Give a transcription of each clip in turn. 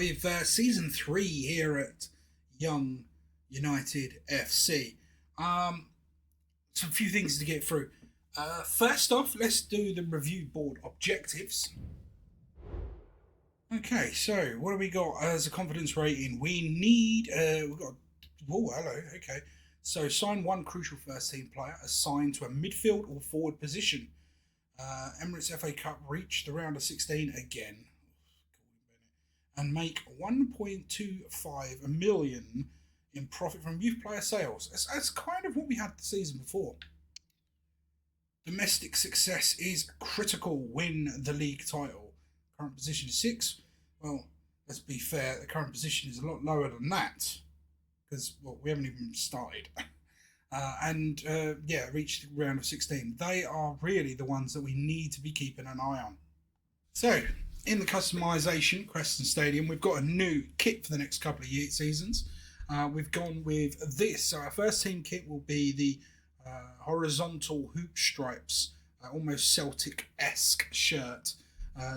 with season 3 here at Young United FC. So a few things to get through. First off, let's do the review board objectives. Okay, so what do we got as a confidence rating? We need, we've got, oh, hello, okay. So sign one crucial first team player assigned to a midfield or forward position. Emirates FA Cup reach the round of 16 again. And make 1.25 million in profit from youth player sales. That's kind of what we had the season before. Domestic success is critical. Win the league title. Current position is 6. Well, let's be fair, the current position is a lot lower than that. Because, well, we haven't even started. Reached the round of 16. They are really the ones that we need to be keeping an eye on. So, in the customisation, Creston Stadium, we've got a new kit for the next couple of seasons. We've gone with this. So our first team kit will be the horizontal hoop stripes, almost Celtic-esque shirt.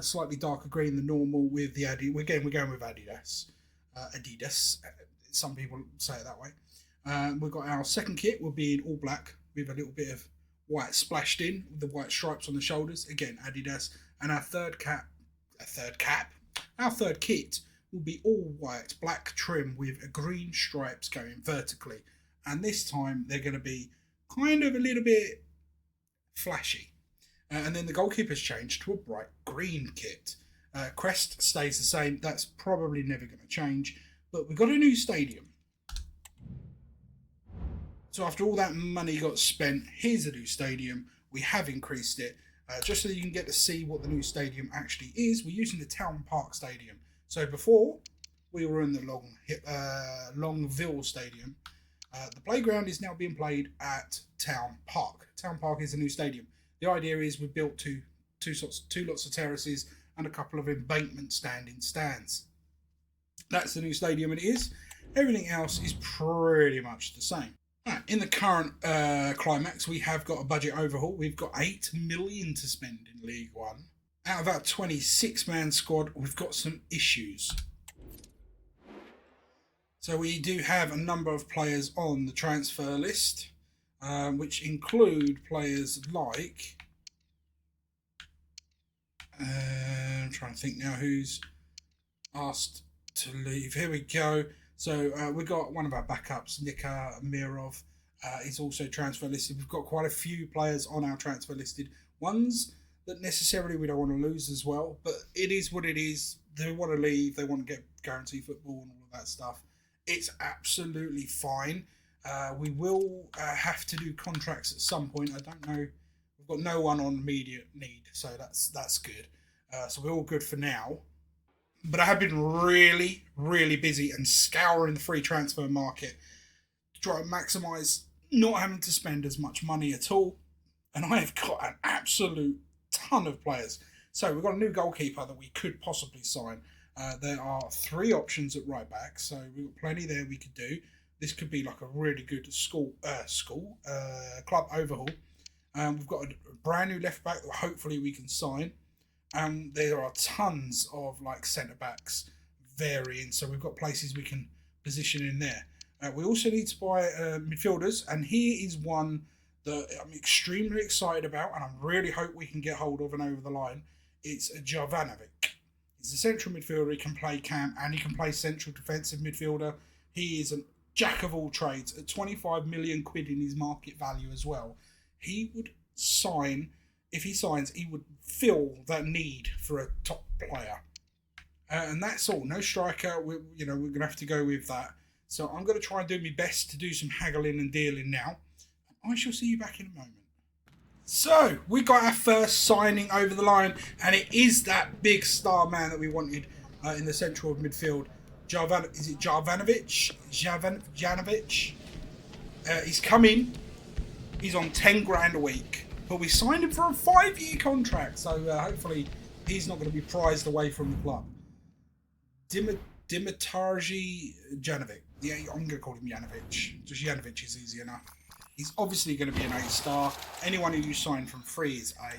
Slightly darker green than normal with the Adidas. We're going with Adidas. Adidas. Some people say it that way. We've got our second kit will be in all black with a little bit of white splashed in with the white stripes on the shoulders. Again, Adidas. And our third kit will be all white, black trim with green stripes going vertically. And this time they're going to be kind of a little bit flashy. And then the goalkeeper's changed to a bright green kit. Crest stays the same. That's probably never going to change. But we've got a new stadium. So after all that money got spent, here's a new stadium. We have increased it. Just so you can get to see what the new stadium actually is, we're using the Town Park Stadium. So before, we were in the Longville Stadium. The playground is now being played at Town Park. Town Park is a new stadium. The idea is we built two lots of terraces and a couple of embankment standing stands. That's the new stadium it is. Everything else is pretty much the same. Right, in the current climax, we have got a budget overhaul. We've got 8 million to spend in League One. Out of our 26-man squad, we've got some issues. So we do have a number of players on the transfer list, which include players like... I'm trying to think now who's asked to leave. Here we go. So we've got one of our backups, Nika Mirov, is also transfer listed. We've got quite a few players on our transfer listed. Ones that necessarily we don't want to lose as well, but it is what it is. They want to leave. They want to get guarantee football and all of that stuff. It's absolutely fine. We will have to do contracts at some point. I don't know. We've got no one on immediate need, so that's good. So we're all good for now. But I have been really, really busy and scouring the free transfer market to try and maximise not having to spend as much money at all. And I have got an absolute ton of players. So we've got a new goalkeeper that we could possibly sign. There are 3 options at right back, so we've got plenty there we could do. This could be like a really good club overhaul. We've got a brand new left back that hopefully we can sign. And there are tons of like centre backs varying, so we've got places we can position in there. We also need to buy midfielders, and here is one that I'm extremely excited about, and I really hope we can get hold of and over the line. It's Jovanovic. He's a central midfielder. He can play camp and he can play central defensive midfielder. He is a jack of all trades. At 25 million quid in his market value as well, he would sign. If he signs, he would fill that need for a top player. And that's all. No striker. We're going to have to go with that. So I'm going to try and do my best to do some haggling and dealing now. I shall see you back in a moment. So, we got our first signing over the line. And it is that big star man that we wanted in the central of midfield. Is it Jovanovic? Janovic? He's come in. He's on 10 grand a week. But we signed him for a 5-year contract, so hopefully he's not going to be prized away from the club. Dimitarji Janovic. Yeah, I'm going to call him Janovic. Just Janovic is easy enough. He's obviously going to be an A-star. Anyone who you sign from free is A.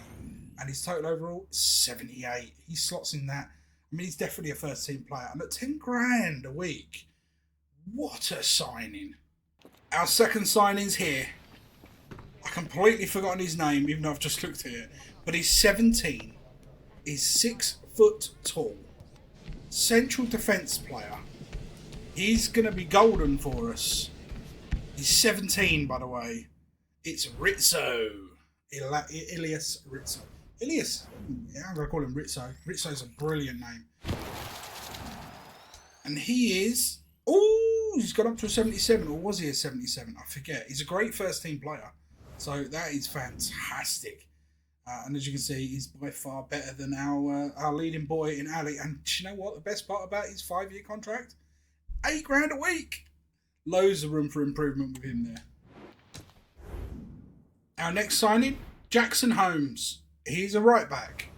And his total overall, 78. He slots in that. I I mean, he's definitely a first team player. And at 10 grand a week, what a signing. Our second signing's here. I completely forgotten his name, even though I've just looked at it. But he's 17. He's 6 foot tall. Central defence player. He's going to be golden for us. He's 17, by the way. It's Rizzo. Ilias Rizzo. Ilias. Yeah, I'm going to call him Rizzo. Rizzo's a brilliant name. And he is... Oh, he's got up to a 77. Or was he a 77? I forget. He's a great first team player. So that is fantastic. And as you can see, he's by far better than our leading boy in Ali. And do you know what? The best part about his 5-year contract? 8 grand a week. Loads of room for improvement with him there. Our next signing, Jackson Holmes. He's a right back.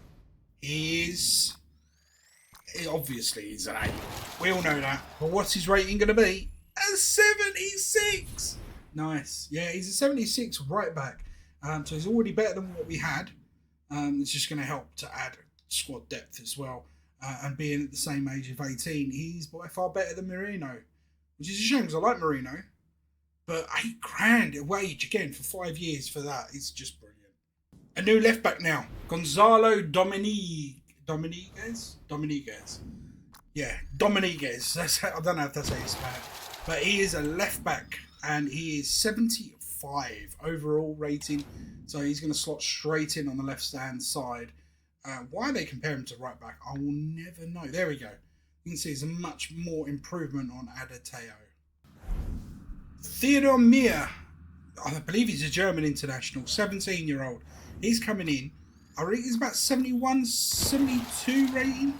Obviously he's an 8. We all know that. But what's his rating going to be? A 76. Nice. Yeah, he's a 76 right back. So he's already better than what we had. It's just going to help to add squad depth as well. And being at the same age of 18, he's by far better than Marino. Which is a shame because I like Marino. But 8 grand a wage again for 5 years for that is just brilliant. A new left back now. Gonzalo Dominguez. Yeah, Dominguez. I don't know if that's how you spell it. But he is a left back and he is 75 overall rating. So he's going to slot straight in on the left-hand side. Why they compare him to right back, I will never know. There we go. You can see there's a much more improvement on Adateo. Theodor Mir, I believe he's a German international, 17-year-old. He's coming in. I think he's about 71, 72 rating.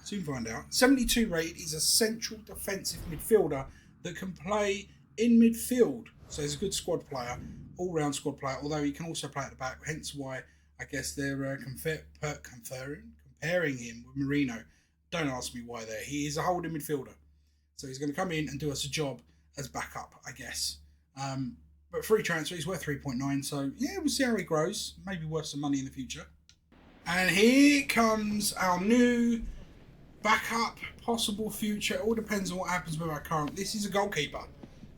Soon find out. 72 rated. He's a central defensive midfielder that can play in midfield. So he's a good squad player, all-round squad player, although he can also play at the back, hence why I guess they're comparing him with Marino. Don't ask me why there. He is a holding midfielder. So he's going to come in and do us a job as backup, I guess. But free transfer, he's worth 3.9. So, yeah, we'll see how he grows. Maybe worth some money in the future. And here comes our new backup, possible future. It all depends on what happens with our current. This is a goalkeeper.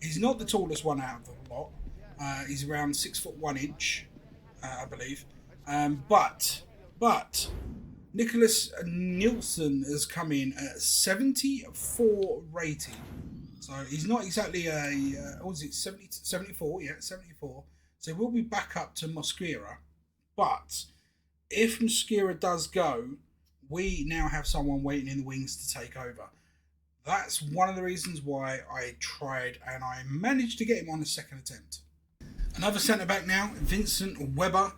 He's not the tallest one out of the lot. He's around 6'1", I believe. But Nicholas Nielsen has come in at 74 rating. So he's not exactly what was it, 74? Yeah, 74. So we'll be back up to Mosquera. But if Mosquera does go, we now have someone waiting in the wings to take over. That's one of the reasons why I tried and I managed to get him on the second attempt. Another centre-back now, Vincent Weber.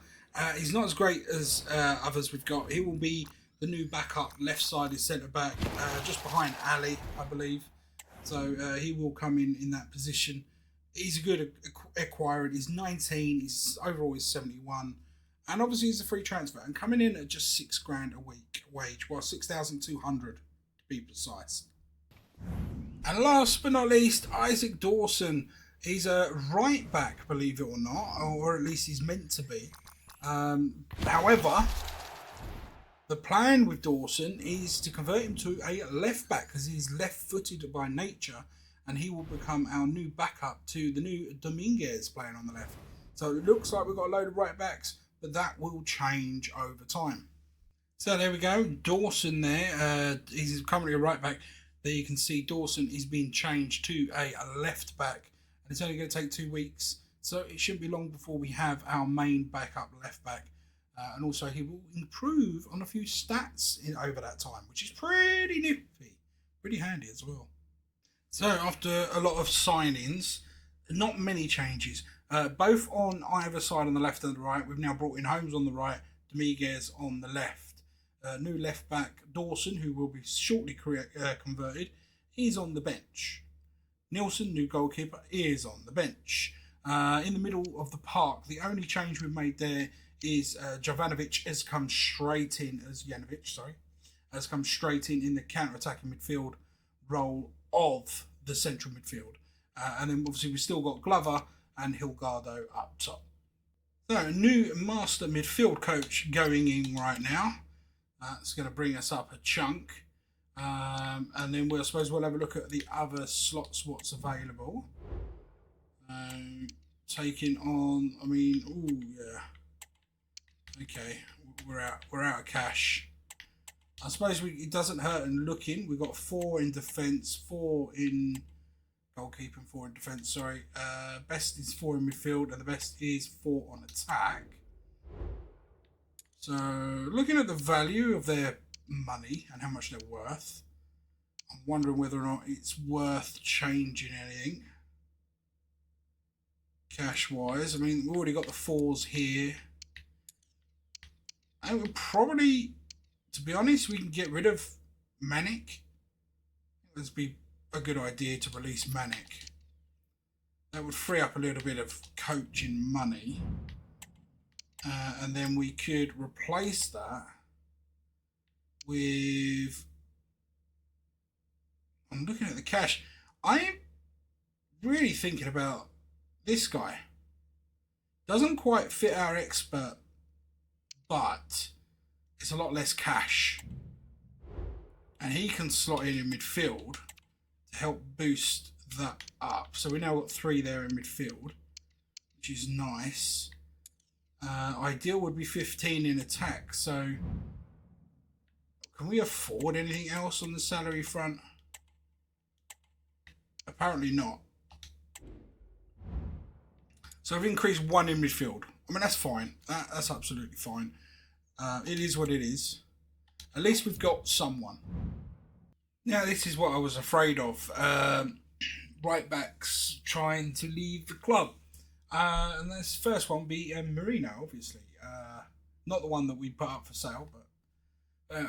He's not as great as others we've got. He will be the new backup left-sided centre-back, just behind Ali, I believe. So he will come in that position. He's a good acquirer. He's 19. He's overall is 71. And obviously he's a free transfer. And coming in at just 6 grand a week wage. Well, 6,200 to be precise. And last but not least, Isaac Dawson. He's a right back, believe it or not. Or at least he's meant to be. However, the plan with Dawson is to convert him to a left back because he's left-footed by nature, and he will become our new backup to the new Dominguez playing on the left. So it looks like we've got a load of right backs, but that will change over time. So there we go, Dawson there. He's currently a right back. There you can see Dawson is being changed to a left back, and it's only going to take 2 weeks. So it shouldn't be long before we have our main backup left back. And also he will improve on a few stats over that time, which is pretty nifty. Pretty handy as well. So after a lot of signings, not many changes. Both on either side on the left and the right. We've now brought in Holmes on the right, Dominguez on the left. New left back Dawson, who will be shortly converted, is on the bench. Nielsen, new goalkeeper, is on the bench. In the middle of the park, the only change we've made there is Jovanovic has come straight in has come straight in the counter-attacking midfield role of the central midfield. And then obviously we've still got Glover and Hilgardo up top. So, new master midfield coach going in right now. That's going to bring us up a chunk. And then I suppose we'll have a look at the other slots, what's available. Taking on, I mean, oh yeah. Okay, we're out of cash. I suppose it doesn't hurt in looking. We've got 4 in defence, 4 in goalkeeping, 4 in defence, sorry. Best is 4 in midfield, and the best is 4 on attack. So, looking at the value of their money and how much they're worth, I'm wondering whether or not it's worth changing anything. Cash-wise, I mean, we've already got the 4s here. I would probably, to be honest, we can get rid of MattyG. It would be a good idea to release MattyG. That would free up a little bit of coaching money. And then we could replace that with... I'm looking at the cash. I'm really thinking about this guy. Doesn't quite fit our expert, but it's a lot less cash. And he can slot in midfield to help boost that up. So we now got 3 there in midfield, which is nice. Ideal would be 15 in attack. So can we afford anything else on the salary front? Apparently not. So we've increased 1 in midfield. I mean, that's fine. That's absolutely fine. It is what it is. At least we've got someone. Now, this is what I was afraid of. Right backs trying to leave the club. And this first one be Marino, obviously. Not the one that we put up for sale, but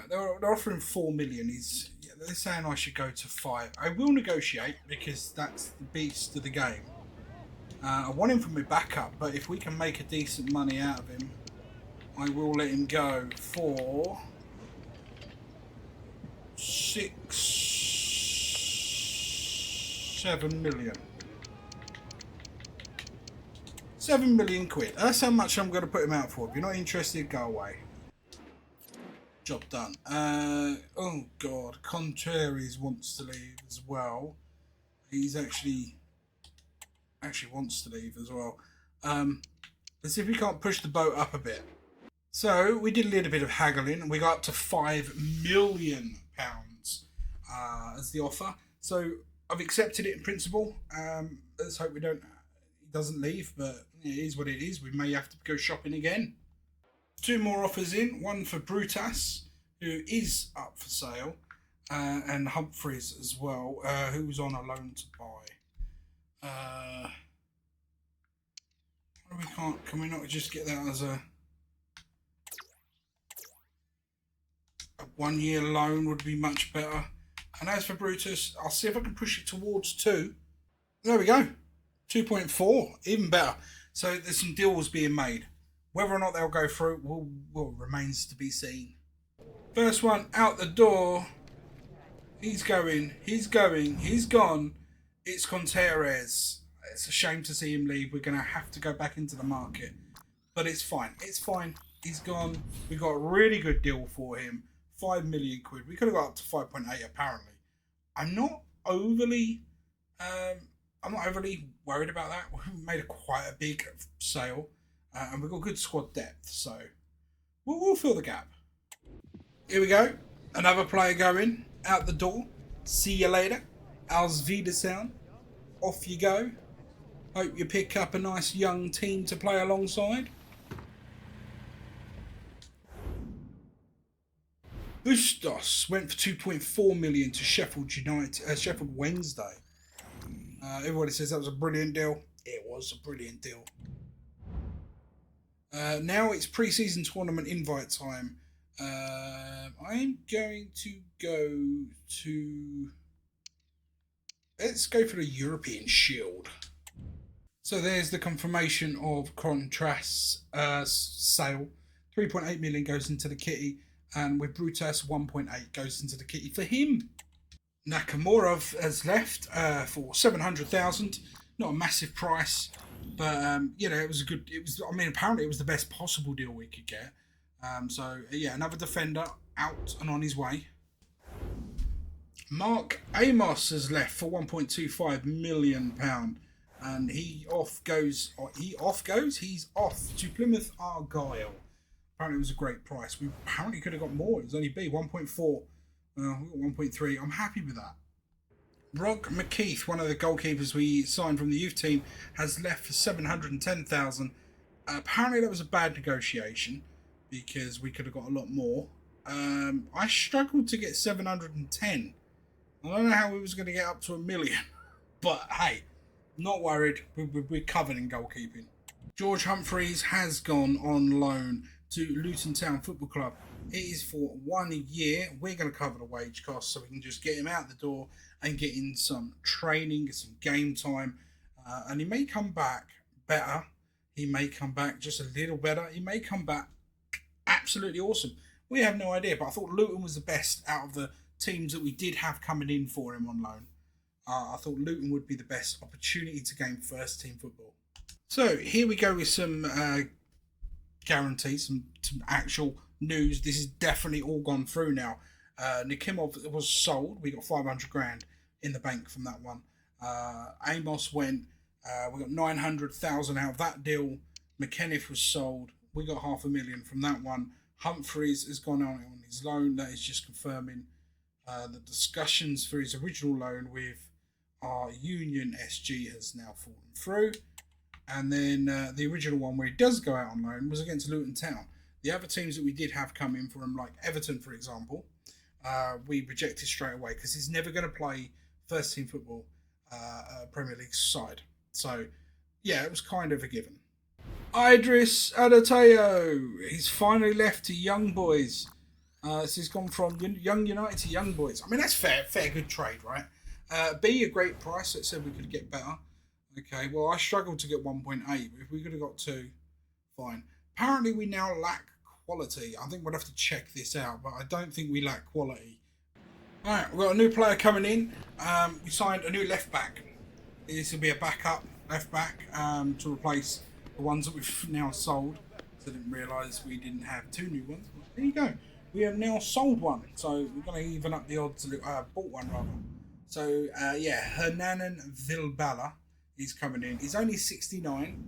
they're offering 4 million. They're saying I should go to 5. I will negotiate because that's the beast of the game. I want him for my backup, but if we can make a decent money out of him, I will let him go for 7 million. 7 million quid. That's how much I'm going to put him out for. If you're not interested, go away. Job done. Oh God, Contreras wants to leave as well. He's actually wants to leave as well. Let's see if we can't push the boat up a bit. So we did a little bit of haggling, and we got up to £5 million as the offer. So I've accepted it in principle. Let's hope he doesn't leave, but it is what it is. We may have to go shopping again. 2 more offers in. One for Brutus, who is up for sale, and Humphreys as well, who's on a loan to buy. Can we not just get that as a 1-year loan would be much better. And as for Brutus, I'll see if I can push it towards 2. There we go. 2.4, even better. So there's some deals being made. Whether or not they'll go through will remains to be seen. First one out the door. He's going. He's gone. It's Contreras. It's a shame to see him leave. We're going to have to go back into the market. But it's fine. It's fine. He's gone. We got a really good deal for him. 5 million quid. We could have got up to 5.8 apparently. I'm not overly worried about that. We made quite a big sale. And we've got good squad depth. So we'll fill the gap. Here we go. Another player going. Out the door. See you later. Auf Wiedersehen. Off you go. Hope you pick up a nice young team to play alongside. Bustos went for 2.4 million to Sheffield United, Sheffield Wednesday. Everybody says that was a brilliant deal. It was a brilliant deal. Now it's pre-season tournament invite time. I'm going to go to... Let's go for the European Shield. So there's the confirmation of Contrast's sale. 3.8 million goes into the kitty, and with Brutus 1.8 goes into the kitty for him. Nakamura has left for 700,000. Not a massive price, but you know, it was a good. I mean, apparently it was the best possible deal we could get. So yeah, another defender out and on his way. Mark Amos has left for £1.25 million, and he off goes. He's off to Plymouth Argyle. Apparently, it was a great price. We apparently could have got more. It was only B 1.4. We got 1.3. I'm happy with that. Rog McKeith, one of the goalkeepers we signed from the youth team, has left for 710,000. Apparently, that was a bad negotiation because we could have got a lot more. I struggled to get 710. I don't know how we was going to get up to 1 million, but hey, not worried. We're covered in goalkeeping. George Humphreys has gone on loan to Luton Town Football Club. It is for 1 year. We're going to cover the wage costs so we can just get him out the door and get in some training, get some game time. And he may come back better. He may come back just a little better. He may come back absolutely awesome. We have no idea, but I thought Luton was the best out of the teams that we did have coming in for him on loan. I thought Luton would be the best opportunity to gain first team football. So here we go with some guarantees, some actual news. This is definitely all gone through now. Nikimov was sold. We got 500 grand in the bank from that one. Amos went. We got 900,000 out of that deal. McKenniff was sold. We got 500,000 from that one. Humphreys has gone on his loan. That is just confirming the discussions for his original loan with our Union SG has now fallen through. And then the original one where he does go out on loan was against Luton Town. The other teams that we did have come in for him, like Everton, for example, we rejected straight away because he's never going to play first team football Premier League side. So, yeah, it was kind of a given. Idris Adateo. He's finally left to Young Boys. So he's gone from Young United to Young Boys. I mean, that's fair good trade, right? B, a great price. It said we could get better. Okay, well, I struggled to get 1.8, but if we could have got 2, fine. Apparently, we now lack quality. I think we'll have to check this out, but I don't think we lack quality. All right, we've got a new player coming in. We signed a new left back. This will be a backup left back to replace the ones that we've now sold. So I didn't realise we didn't have 2 new ones. There you go. We have now sold one, so we're going to even up the odds. Bought one rather. So yeah, Hernanan Vilbala is coming in. He's only 69,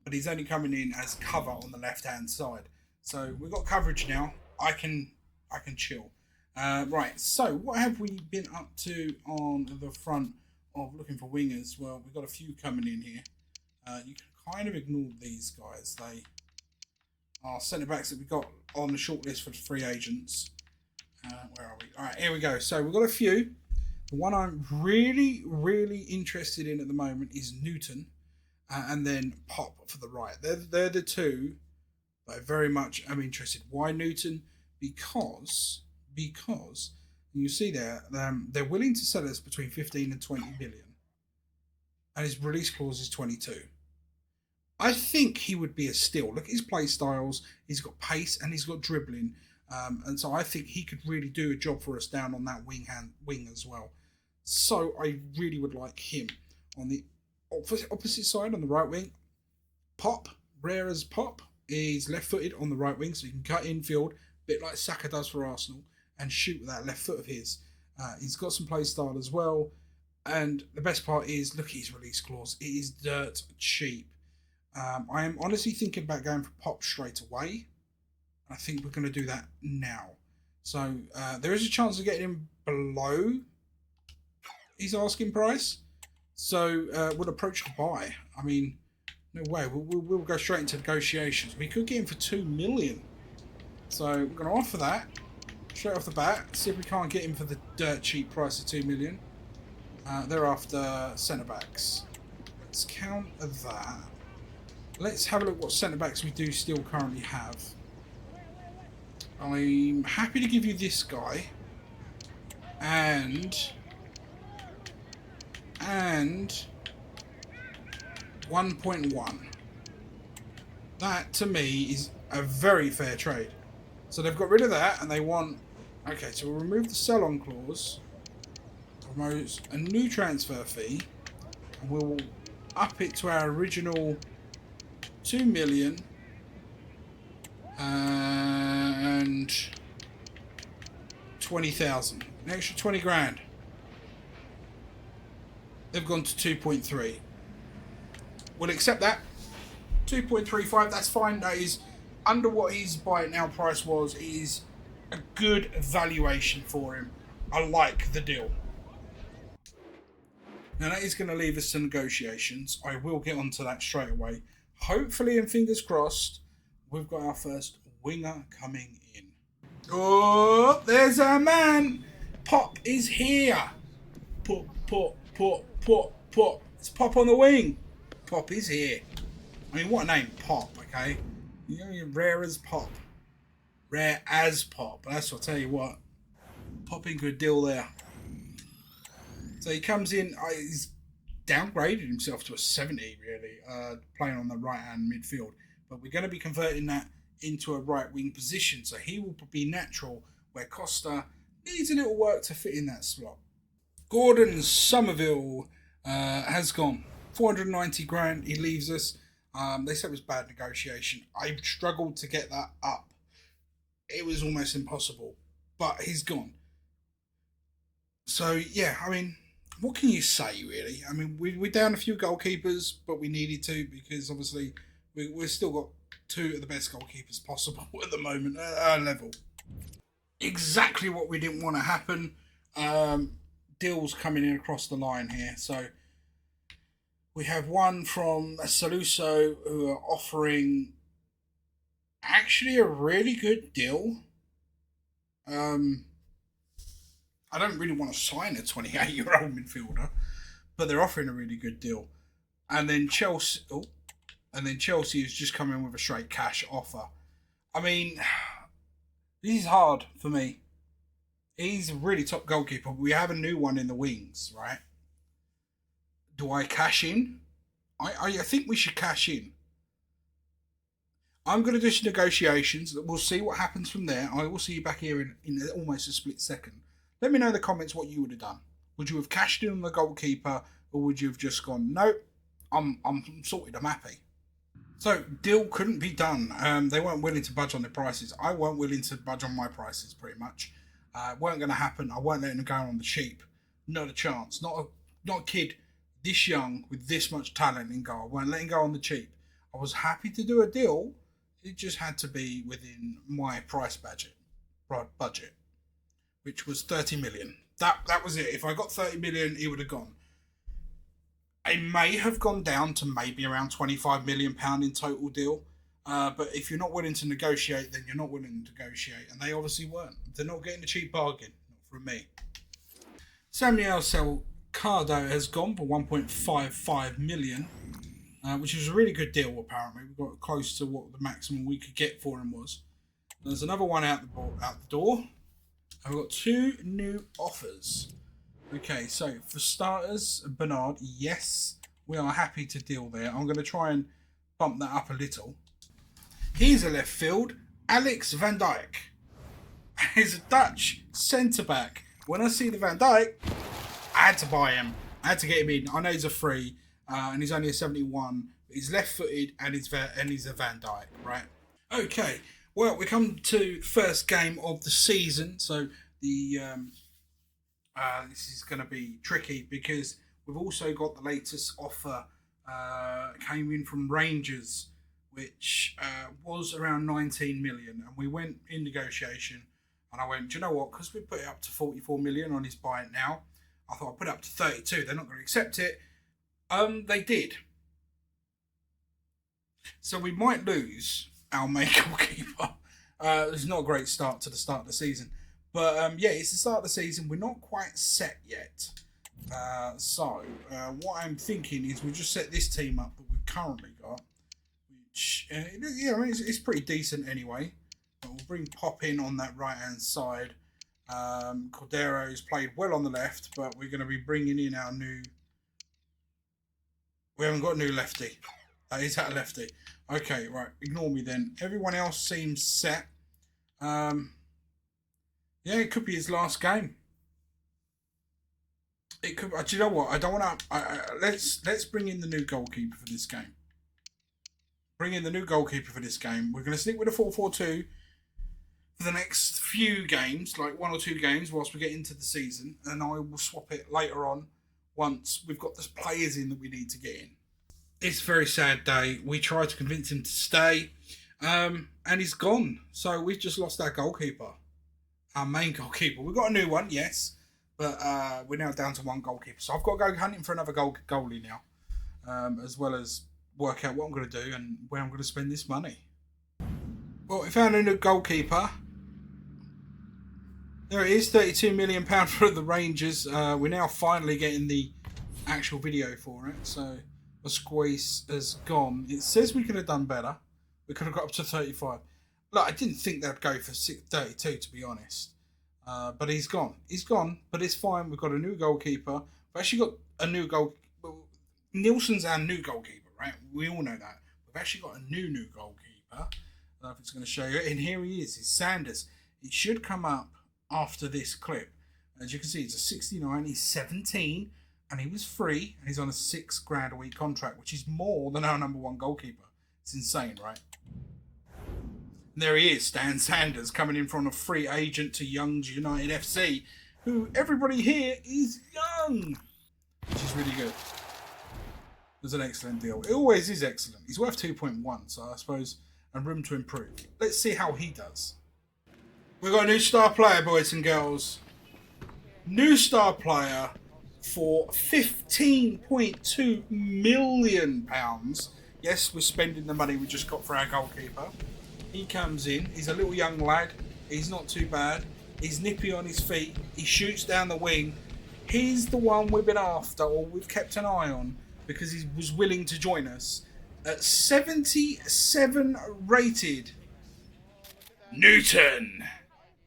but he's only coming in as cover on the left-hand side. So we've got coverage now. I can chill. Right. So what have we been up to on the front of looking for wingers? Well, we've got a few coming in here. You can kind of ignore these guys. They are centre backs that we've got on the shortlist for the free agents. Where are we? All right, here we go. So we've got a few. The one I'm really, really interested in at the moment is Newton, and then Pop for the right. They're the two that I very much am interested. Why Newton? Because you see there, they're willing to sell us between 15 and 20 million, and his release clause is 22. I think he would be a steal. Look at his play styles. He's got pace and he's got dribbling. And so I think he could really do a job for us down on that wing as well. So I really would like him. On the opposite side, on the right wing, Pop, rare as Pop, is left-footed on the right wing, so he can cut infield, a bit like Saka does for Arsenal, and shoot with that left foot of his. He's got some play style as well. And the best part is, look at his release clause. It is dirt cheap. I am honestly thinking about going for Pop straight away. I think we're going to do that now. So there is a chance of getting him below his asking price. So we'll approach the buy. I mean, no way. We'll go straight into negotiations. We could get him for 2 million. So we're going to offer that straight off the bat. See if we can't get him for the dirt cheap price of 2 million. Thereafter, centre backs. Let's count that. Let's have a look what centre backs we do still currently have. I'm happy to give you this guy and 1.1. That to me is a very fair trade. So they've got rid of that and they want, okay, so we'll remove the sell-on clause, promote a new transfer fee, and we'll up it to our original 2 million and 20,000. An extra 20 grand. They've gone to 2.3. We'll accept that. 2.35, that's fine. That is under what his buy it now price was. It is a good valuation for him. I like the deal. Now that is going to leave us to negotiations. I will get onto that straight away. Hopefully, and fingers crossed, we've got our first winger coming in. Oh, there's our man. Pop is here. Pop, pop, pop, pop, pop. It's Pop on the wing. Pop is here. I mean, what a name, Pop, okay? You know, you're rare as Pop. Rare as Pop. That's what I'll tell you what. Popping good deal there. So he comes in, he's downgraded himself to a 70, really, playing on the right-hand midfield. But we're going to be converting that into a right wing position. So he will be natural, where Costa needs a little work to fit in that slot. Gordon Somerville has gone. 490 grand, he leaves us. They said it was bad negotiation. I struggled to get that up. It was almost impossible. But he's gone. So, yeah, I mean, what can you say, really? I mean, we're down a few goalkeepers, but we needed to because, obviously, we've still got two of the best goalkeepers possible at the moment at our level. Exactly what we didn't want to happen. Deals coming in across the line here. So, we have one from Saluso who are offering actually a really good deal. I don't really want to sign a 28-year-old midfielder, but they're offering a really good deal. And then Chelsea has just come in with a straight cash offer. I mean, this is hard for me. He's a really top goalkeeper. We have a new one in the wings, right? Do I cash in? I think we should cash in. I'm going to do some negotiations. We'll see what happens from there. I will see you back here in almost a split second. Let me know in the comments what you would have done. Would you have cashed in on the goalkeeper, or would you have just gone, nope, I'm sorted, I'm happy. So, deal couldn't be done. They weren't willing to budge on their prices. I weren't willing to budge on my prices, pretty much. Weren't going to happen. I weren't letting them go on the cheap. Not a chance. Not a kid this young with this much talent in goal. I weren't letting go on the cheap. I was happy to do a deal. It just had to be within my price budget, which was 30 million. That was it. If I got 30 million, it would have gone. I may have gone down to maybe around £25 million in total deal. But if you're not willing to negotiate, then you're not willing to negotiate. And they obviously weren't. They're not getting a cheap bargain. Not from me. Samuel Salgado has gone for 1.55 million. Which was a really good deal, apparently. We got close to what the maximum we could get for him was. There's another one out the door. And we've got two new offers. Okay, so for starters, Bernard, yes, we are happy to deal there. I'm going to try and bump that up a little. Here's a left field, Alex van Dijk. He's a Dutch centre-back. When I see the Van Dijk, I had to buy him. I had to get him in. I know he's a free. And he's only a 71. He's left-footed and he's a Van Dijk, right? Okay. Well, we come to first game of the season, so the this is going to be tricky because we've also got the latest offer came in from Rangers, which was around 19 million, and we went in negotiation, and I went, do you know what? Because we put it up to 44 million on his buy it now, I thought I'd put it up to 32. They're not going to accept it. They did. So we might lose our main goalkeeper. It's not a great start to the start of the season. But yeah, it's the start of the season. We're not quite set yet. So what I'm thinking is we'll just set this team up that we've currently got. Which, yeah, I mean, it's pretty decent anyway. But we'll bring Pop in on that right-hand side. Cordero's played well on the left, but we're going to be bringing in our new... We haven't got a new lefty. Is that a lefty? Okay, right. Ignore me then. Everyone else seems set. Yeah, it could be his last game. It could. Do you know what? I don't want to. Let's bring in the new goalkeeper for this game. Bring in the new goalkeeper for this game. We're going to stick with a 4-4-2 for the next few games, like 1 or 2 games, whilst we get into the season, and I will swap it later on once we've got the players in that we need to get in. It's a very sad day. We tried to convince him to stay, and he's gone. So we've just lost our goalkeeper, our main goalkeeper. We've got a new one, yes, but we're now down to one goalkeeper. So I've got to go hunting for another goalie now, as well as work out what I'm going to do and where I'm going to spend this money. Well, we found a new goalkeeper. There it is, £32 million for the Rangers. We're now finally getting the actual video for it. So the squeeze has gone. It says we could have done better. We could have got up to 35. Look, I didn't think they'd go for 32, to be honest. But he's gone. He's gone, but it's fine. We've got a new goalkeeper. We've actually got a new goal. Well, Nielsen's our new goalkeeper, right? We all know that. We've actually got a new goalkeeper. I don't know if it's going to show you. And here he is. It's Sanders. It should come up after this clip. As you can see, it's a 69. He's 17, and he was free, and he's on a £6,000 a week contract, which is more than our number one goalkeeper. It's insane, right? And there he is, Stan Sanders, coming in from a free agent to Young's United FC, who everybody here is young, which is really good. It was an excellent deal. It always is excellent. He's worth 2.1, so I suppose, and room to improve. Let's see how he does. We've got a new star player, boys and girls. New star player for £15.2 million. Yes, we're spending the money we just got for our goalkeeper. He comes in. He's a little young lad. He's not too bad. He's nippy on his feet. He shoots down the wing. He's the one we've been after, or we've kept an eye on, because he was willing to join us. At 77 rated. Newton.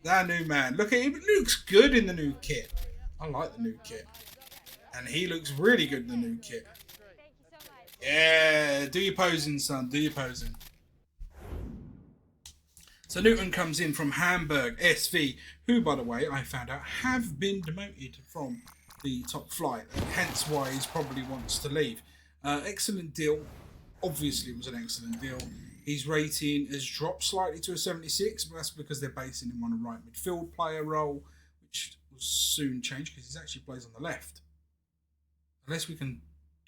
That new man. Look at him. He looks good in the new kit. I like the new kit. And he looks really good in the new kit. Yeah, do your posing, son. Do your posing. So Newton comes in from Hamburg SV, who, by the way, I found out have been demoted from the top flight. Hence why he probably wants to leave. Excellent deal. Obviously, it was an excellent deal. His rating has dropped slightly to a 76, but that's because they're basing him on a right midfield player role, which will soon change because he actually plays on the left. Unless we can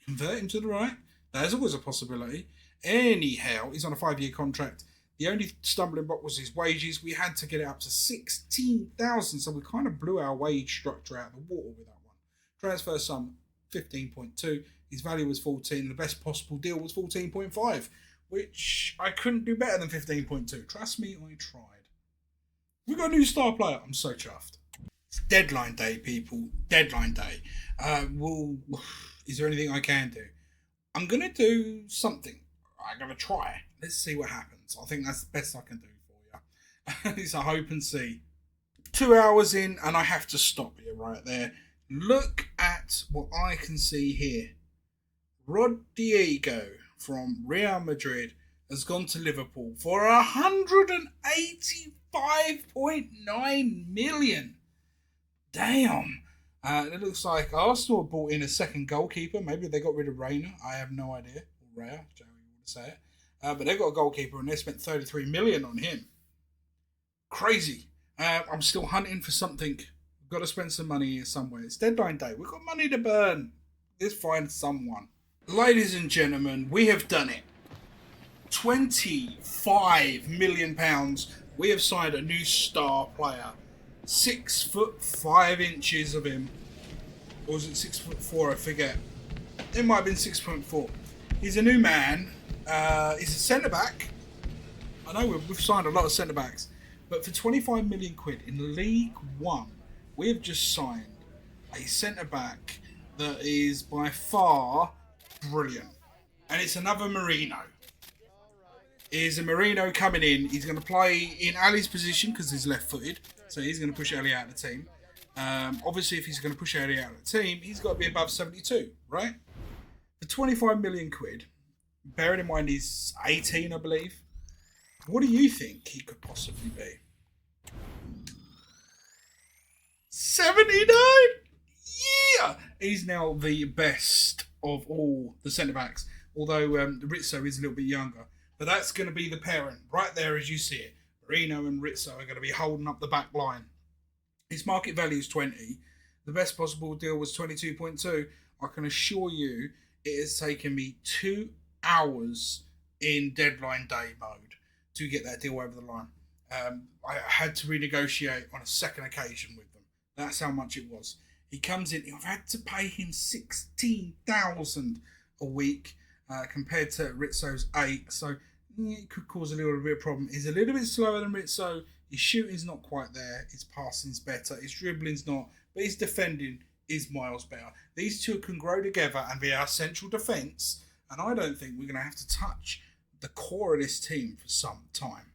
convert him to the right. There's always a possibility. Anyhow, he's on a 5-year contract. The only stumbling block was his wages. We had to get it up to 16,000, so we kind of blew our wage structure out of the water with that one. Transfer sum 15.2. His value was 14. The best possible deal was 14.5, which I couldn't do better than 15.2. Trust me, I tried. We got a new star player. I'm so chuffed. It's deadline day, people. Deadline day. Is there anything I can do? I'm going to do something. I'm going to try. Let's see what happens. I think that's the best I can do for you. It's a hope and see. 2 hours in, and I have to stop you right there. Look at what I can see here. Rod Diego from Real Madrid has gone to Liverpool for 185.9 million. Damn. It looks like Arsenal brought in a second goalkeeper. Maybe they got rid of Reina. I have no idea. Or Raya, whichever you want to say it. But they've got a goalkeeper and they spent 33 million on him. Crazy. I'm still hunting for something. We've got to spend some money here somewhere. It's deadline day. We've got money to burn. Let's find someone. Ladies and gentlemen, we have done it. £25 million. We have signed a new star player. 6'5" of him. Or was it 6'4"? I forget. It might have been 6.4. He's a new man. He's a centre-back. I know we've signed a lot of centre-backs. But for 25 million quid in League One, we have just signed a centre-back that is by far brilliant. And it's another Merino. Is a Merino coming in. He's going to play in Ali's position because he's left-footed. So he's going to push Ali out of the team. Obviously, if he's going to push Ali out of the team, he's got to be above 72, right? For 25 million quid, bearing in mind he's 18, I believe. What do you think he could possibly be? 79? Yeah! He's now the best of all the centre-backs. Although Rizzo is a little bit younger. But that's going to be the pairing right there as you see it. Marino and Rizzo are going to be holding up the back line. His market value is 20. The best possible deal was 22.2. I can assure you it has taken me 2 hours in deadline day mode to get that deal over the line. I had to renegotiate on a second occasion with them. That's how much it was. He comes in. I've had to pay him 16,000 a week compared to Rizzo's 8. So it could cause a little bit of problem. He's a little bit slower than Rizzo. His shooting's not quite there. His passing's better. His dribbling's not. But his defending is miles better. These two can grow together and be our central defence. And I don't think we're going to have to touch the core of this team for some time.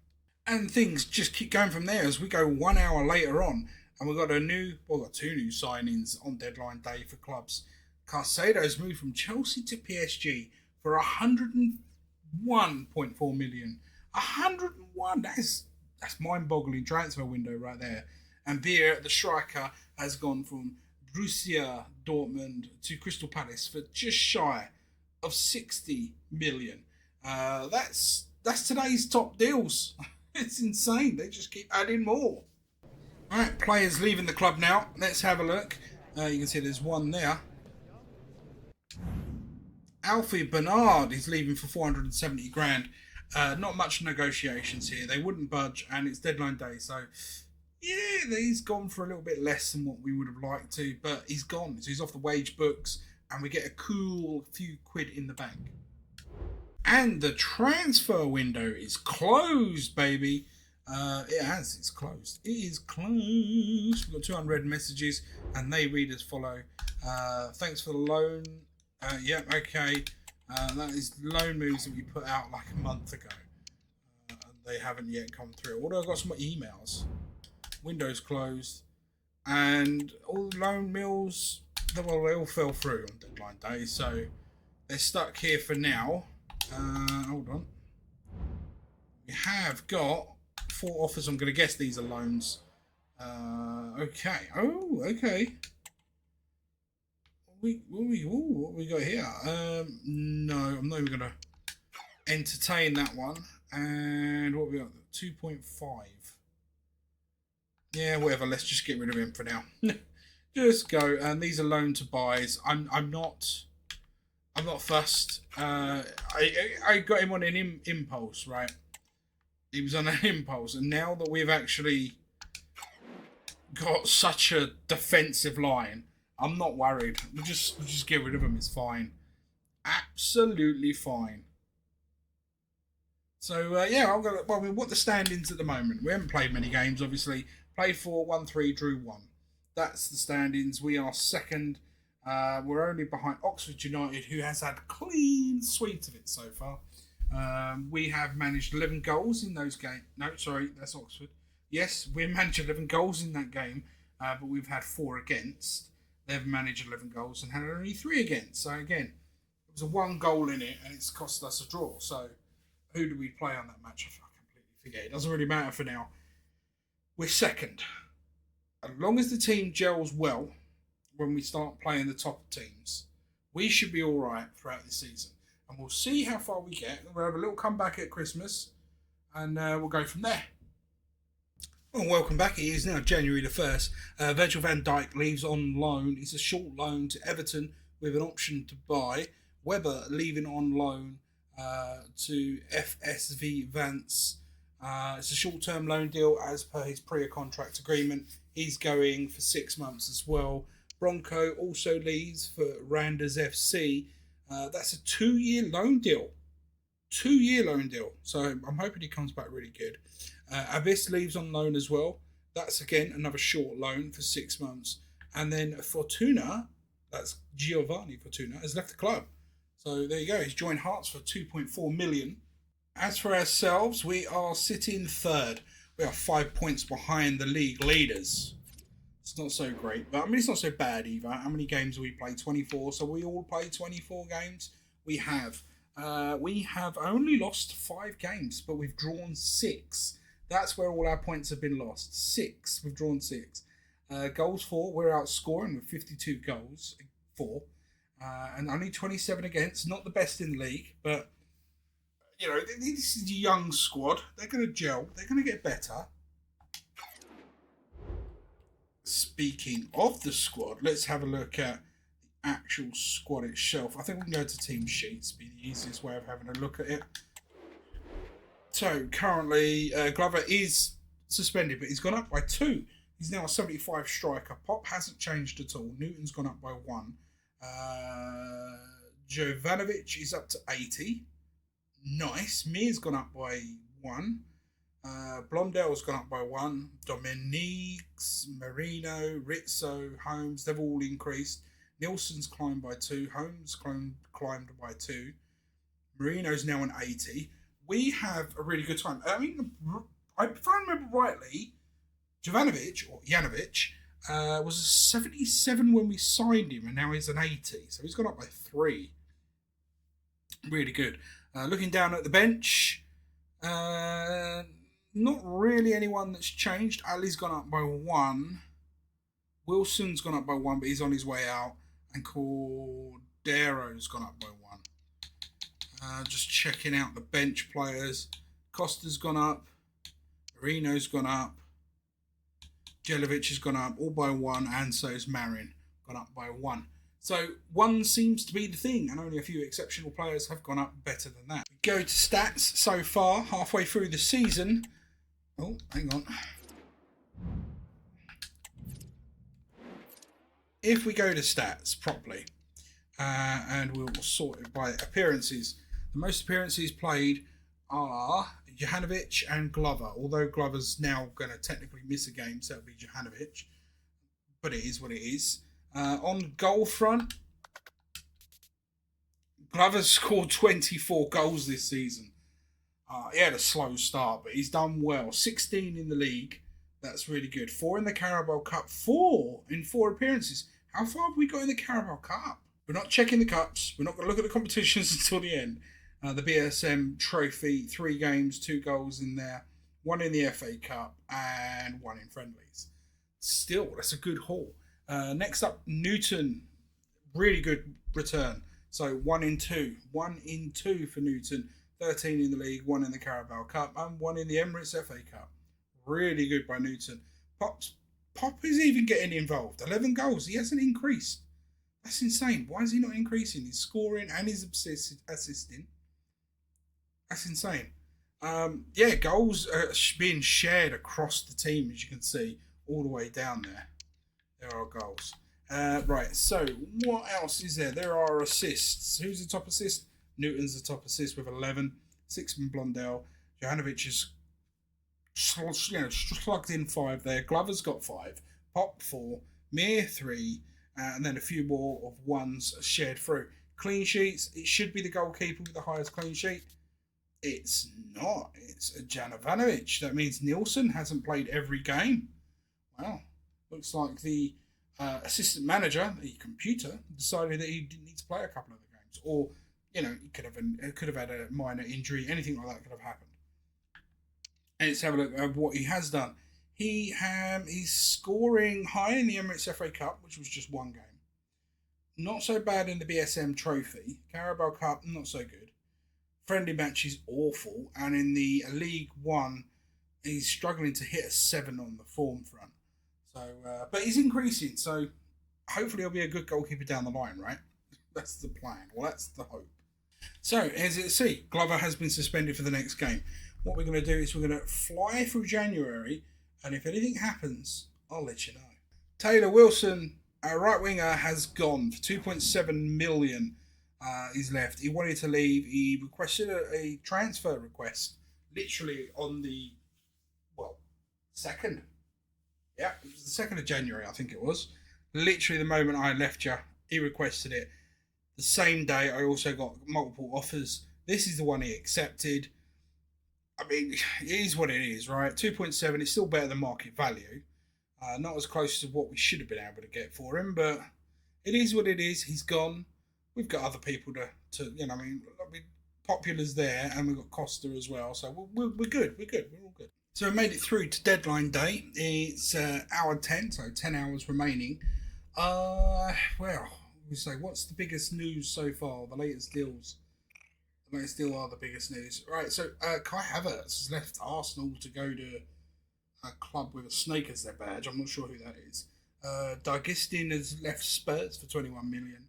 And things just keep going from there as we go 1 hour later on. And we've got two new signings on deadline day for clubs. Caicedo's moved from Chelsea to PSG for 101.4 million. 101. That's mind-boggling transfer window right there. And Beer, the striker, has gone from Borussia Dortmund to Crystal Palace for just shy of 60 million. That's today's top deals. It's insane. They just keep adding more. All right, players leaving the club now. Let's have a look. You can see there's one there. Alfie Bernard is leaving for 470 grand. Not much negotiations here. They wouldn't budge, and it's deadline day. So, yeah, he's gone for a little bit less than what we would have liked to, but he's gone. So he's off the wage books, and we get a cool few quid in the bank. And the transfer window is closed, baby. It's closed. It is closed. We've got 200 messages, and they read as follow. Thanks for the loan. Okay. That is loan moves that we put out like a month ago. They haven't yet come through. Although I've got some emails. Windows closed. And all the loan mills, they all fell through on deadline day. So they're stuck here for now. Hold on. We have got 4 offers. I'm going to guess these are loans. Okay. Oh, okay. What we got here? No, I'm not even going to entertain that one. And what we got? 2.5. Yeah, whatever. Let's just get rid of him for now. Just go. And these are loan to buys. I'm not fussed. I got him on an impulse, right? He was on an impulse, and now that we've actually got such a defensive line, I'm not worried. We'll just get rid of him. It's fine, absolutely fine. So yeah, what the standings at the moment? We haven't played many games, obviously. Played 4, won 3, drew 1. That's the standings. We are second. We're only behind Oxford United, who has had a clean sweep of it so far. We have managed 11 goals in those games. No, sorry, that's Oxford. Yes, we managed 11 goals in that game, but we've had 4 against. They've managed 11 goals and had only 3 against. So again, it was a 1 goal in it, and it's cost us a draw. So who do we play on that match? I completely forget. It doesn't really matter for now. We're second. As long as the team gels well, when we start playing the top teams, we should be all right throughout the season. And we'll see how far we get. We'll have a little comeback at Christmas, and we'll go from there. Well, welcome back. It is now January the 1st. Virgil van Dijk leaves on loan. It's a short loan to Everton with an option to buy. Webber leaving on loan to FSV Vance. It's a short-term loan deal as per his pre-contract agreement. He's going for 6 months as well. Bronco also leaves for Randers FC. That's a 2-year loan deal. 2-year loan deal. So I'm hoping he comes back really good. Abyss leaves on loan as well. That's again another short loan for 6 months. And then Fortuna, that's Giovanni Fortuna, has left the club. So there you go. He's joined Hearts for 2.4 million. As for ourselves, we are sitting third. We are 5 points behind the league leaders. It's not so great, but I mean, it's not so bad either. How many games have we played? 24. So we all play 24 games. We have only lost 5 games, but we've drawn 6. That's where all our points have been lost. 6. We've drawn 6. Goals for, we're outscoring with 52 goals for, and only 27 against. Not the best in the league, but you know, this is a young squad. They're going to gel. They're going to get better. Speaking of the squad, let's have a look at the actual squad itself. I think we can go to team sheets, be the easiest way of having a look at it. So currently Glover is suspended, but he's gone up by 2. He's now a 75 striker. Pop hasn't changed at all. Newton's gone up by 1. Jovanovic is up to 80. Nice. Mir's gone up by 1. Blondell's gone up by 1. Dominique's, Marino, Rizzo, Holmes, they've all increased. Nilsson's climbed by 2. Holmes climbed by 2. Marino's now an 80. We have a really good time. I mean, if I remember rightly, Jovanovic, or Janovic, was a 77 when we signed him, and now he's an 80. So he's gone up by 3. Really good. Looking down at the bench, not really anyone that's changed. Ali's gone up by 1. Wilson's gone up by 1, but he's on his way out. And Cordero's gone up by 1. Just checking out the bench players. Costa's gone up. Marino's gone up. Jelovic has gone up all by 1, and so is Marin, gone up by 1. So 1 seems to be the thing, and only a few exceptional players have gone up better than that. We go to stats so far, halfway through the season. Oh, hang on. If we go to stats properly, and we'll sort it by appearances, the most appearances played are Jovanovic and Glover, although Glover's now going to technically miss a game, so it'll be Jovanovic, but it is what it is. On goal front, Glover's scored 24 goals this season. He had a slow start, but he's done well. 16 in the league, that's really good. 4 in the Carabao Cup, 4 in 4 appearances. How far have we got in the Carabao Cup? We're not checking the cups, we're not going to look at the competitions until the end. The BSM Trophy, 3 games, 2 goals in there, 1 in the FA Cup, and 1 in friendlies. Still, that's a good haul. Next up, Newton, really good return. So 1 in 2, 1 in 2 for Newton. 13 in the league, 1 in the Carabao Cup, and 1 in the Emirates FA Cup. Really good by Newton. Pop is even getting involved. 11 goals. He hasn't increased. That's insane. Why is he not increasing? He's scoring and he's assisting. That's insane. Goals are being shared across the team, as you can see, all the way down there. There are goals. Right, so what else is there? There are assists. Who's the top assist? Newton's the top assist with 11. 6 from Blondell. Jovanovic is slugged in 5 there. Glover's got 5. Pop 4. Mir 3. And then a few more of 1s shared through. Clean sheets. It should be the goalkeeper with the highest clean sheet. It's not. It's Jovanovic. That means Nilsson hasn't played every game. Well, looks like the assistant manager, the computer, decided that he didn't need to play a couple of the games. Or, he could have had a minor injury. Anything like that could have happened. And let's have a look at what he has done. He's scoring high in the Emirates FA Cup, which was just 1 game. Not so bad in the BSM Trophy. Carabao Cup, not so good. Friendly matches, awful. And in the League 1, he's struggling to hit a 7 on the form front. So, but he's increasing, so hopefully he'll be a good goalkeeper down the line, right? That's the plan. Well, that's the hope. So, as you see, Glover has been suspended for the next game. What we're going to do is we're going to fly through January, and if anything happens, I'll let you know. Taylor Wilson, our right winger, has gone for 2.7 million. He's left. He wanted to leave. He requested a transfer request, literally on the 2nd. Yeah, it was the 2nd of January, I think it was. Literally the moment I left you, he requested it. The same day, I also got multiple offers. This is the one he accepted. I mean, it is what it is, right? 2.7, it's still better than market value. Not as close to what we should have been able to get for him, but it is what it is. He's gone. We've got other people to Popular's there, and we've got Costa as well. So we're good. We're all good. So we made it through to deadline day. It's hour 10, so 10 hours remaining. We say, what's the biggest news so far? The latest deals. The latest deal are the biggest news. Right, so Kai Havertz has left Arsenal to go to a club with a snake as their badge. I'm not sure who that is. Dargistin has left Spurs for 21 million.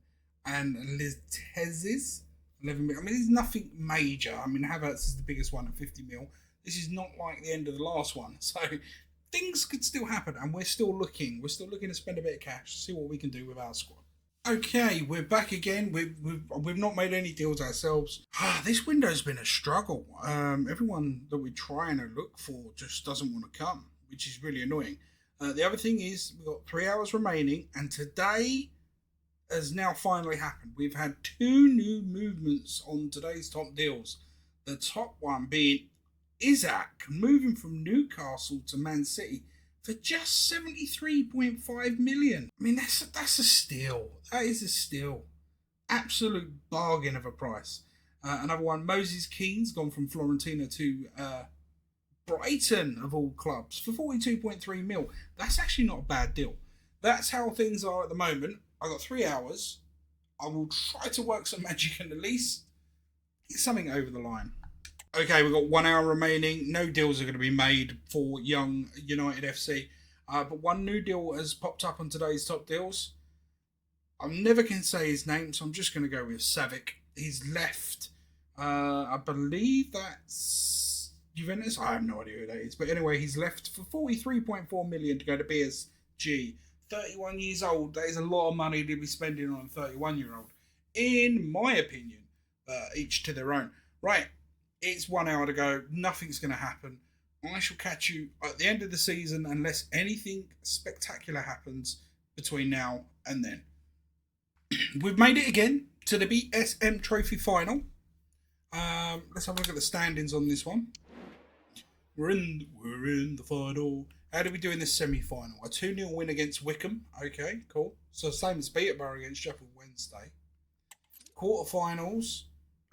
and Liztez's 11 mil. I mean, there's nothing major. I mean, Havertz is the biggest one at 50 mil. This is not like the end of the last one. So things could still happen, and we're still looking. We're still looking to spend a bit of cash to see what we can do with our squad. Okay, we're back again. We've not made any deals ourselves. This window's been a struggle. Everyone that we're trying to look for just doesn't want to come, which is really annoying. The other thing is we've got 3 hours remaining, and today has now finally happened. We've had 2 new movements on today's top deals. The top one being Isaac moving from Newcastle to Man City for just 73.5 million. I mean, that's a steal. That is a steal. Absolute bargain of a price. Another one, Moses Keane's gone from Fiorentina to Brighton, of all clubs, for 42.3 mil. That's actually not a bad deal. That's how things are at the moment. I've got 3 hours. I will try to work some magic and at least get something over the line. Okay, we've got 1 hour remaining. No deals are going to be made for young United FC. But one new deal has popped up on today's top deals. I never can say his name, so I'm just going to go with Savic. He's left. I believe that's Juventus. I have no idea who that is. But anyway, he's left for 43.4 million to go to PSG. 31 years old. That is a lot of money to be spending on a 31-year-old. In my opinion. Each to their own. Right. It's 1 hour to go. Nothing's going to happen. I shall catch you at the end of the season unless anything spectacular happens between now and then. We've made it again to the BSM Trophy final. Let's have a look at the standings on this one. We're in the final. How do we do in this semi-final? A 2-0 win against Wickham. Okay, cool. So same as Peterborough against Sheffield Wednesday. Quarterfinals.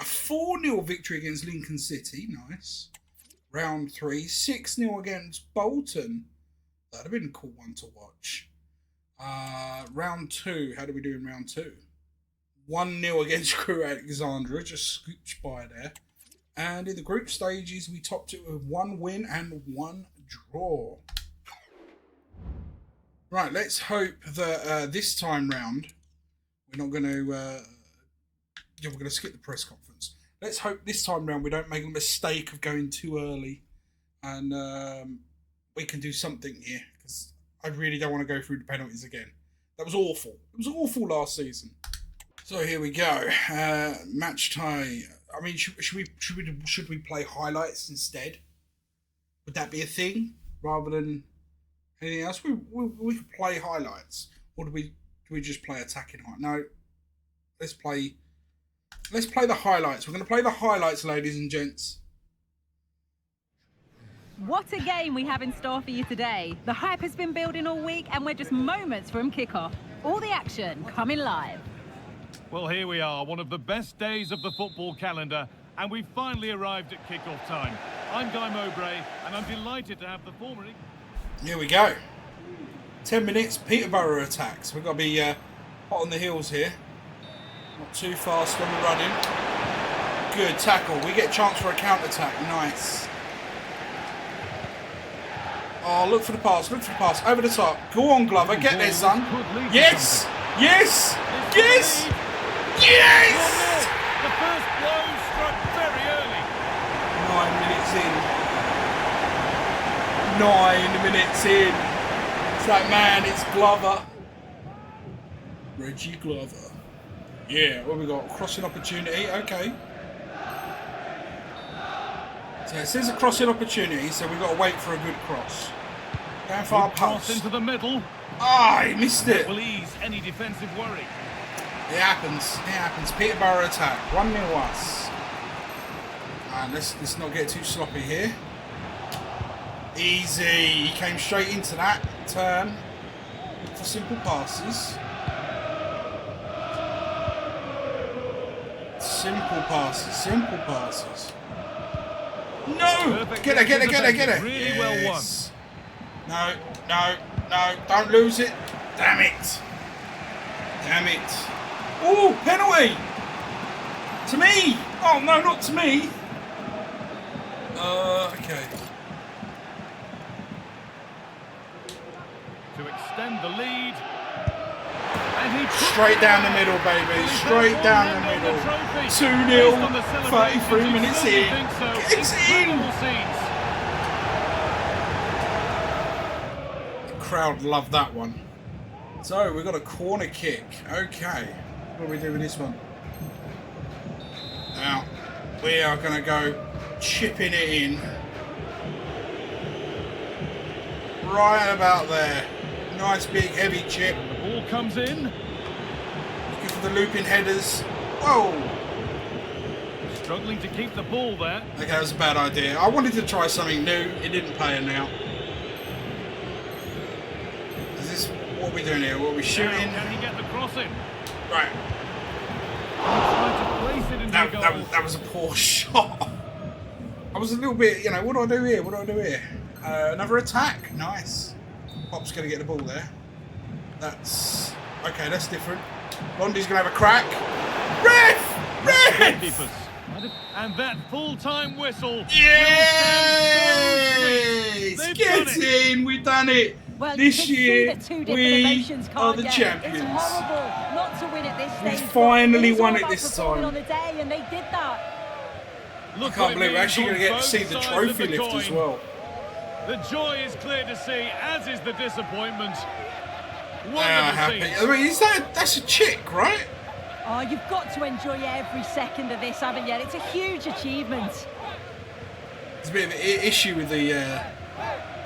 A 4-0 victory against Lincoln City. Nice. Round 3. 6-0 against Bolton. That'd have been a cool one to watch. Round 2. How do we do in round 2? 1-0 against Crewe Alexandra. Just scooched by there. And in the group stages, we topped it with 1 win and 1 draw. Right, let's hope that this time round, we're not going to... we're going to skip the press conference. Let's hope this time round we don't make a mistake of going too early. And we can do something here. Because I really don't want to go through the penalties again. That was awful. It was awful last season. So here we go. Match tie. I mean, should we play highlights instead? Would that be a thing rather than anything else? We could play highlights, or do we just play attacking highlights? No, let's play the highlights. We're going to play the highlights, ladies and gents. What a game we have in store for you today. The hype has been building all week, and we're just moments from kickoff. All the action coming live. Well, here we are, one of the best days of the football calendar, and we've finally arrived at kick-off time. I'm Guy Mowbray, and I'm delighted to have the former... Here we go. 10 minutes, Peterborough attacks. We've got to be hot on the heels here. Not too fast when we're running. Good tackle. We get a chance for a counter-attack. Nice. Oh, look for the pass. Look for the pass. Over the top. Go on, Glover. Get there, son. Yes! Yes! Yes! Yes! The first blow struck very early. 9 minutes in. 9 minutes in. It's that man. It's Glover. Reggie Glover. Yeah, what we got? Crossing opportunity. Okay. So it says a crossing opportunity, so we've got to wait for a good cross. Going for our pass. Into the middle. Ah, he missed it. Will ease any defensive worry. It happens. It happens. Peterborough attack. 1-0 us. And let's not get too sloppy here. Easy. He came straight into that turn. Look for simple passes. Simple passes. Simple passes. No! Get it. Really well won. No. Don't lose it. Damn it. Oh, penalty! To me! Oh, no, not to me. Okay. To extend the lead. Straight down the middle, baby. Straight down the middle. 2-0. 33 minutes in. It's in. The crowd loved that one. So we've got a corner kick. Okay. What do we do with this one? Now, we are going to go chipping it in. Right about there. Nice big heavy chip. The ball comes in. Looking for the looping headers. Whoa! Struggling to keep the ball there. Okay, that was a bad idea. I wanted to try something new. It didn't pay out. Is this what are we doing here? What are we shooting? Now, can he get the cross in? Right. Trying to place it into the goal. That was a poor shot. I was a little bit, you know, what do I do here? What do I do here? Another attack. Nice. Pop's going to get the ball there. That's... Okay, that's different. Blondie's going to have a crack. Ref! And that full-time whistle. Yes! Get in! We've done it. Well, this year, we are the champions. It's horrible not to win at this stage. We finally won it this time. On the day, and they did that. I can't believe we're actually going to get to see the trophy lift as well. The joy is clear to see, as is the disappointment. Happy. I mean, that's a chick, right? Oh, you've got to enjoy every second of this, haven't you? It's a huge achievement. There's a bit of an issue with the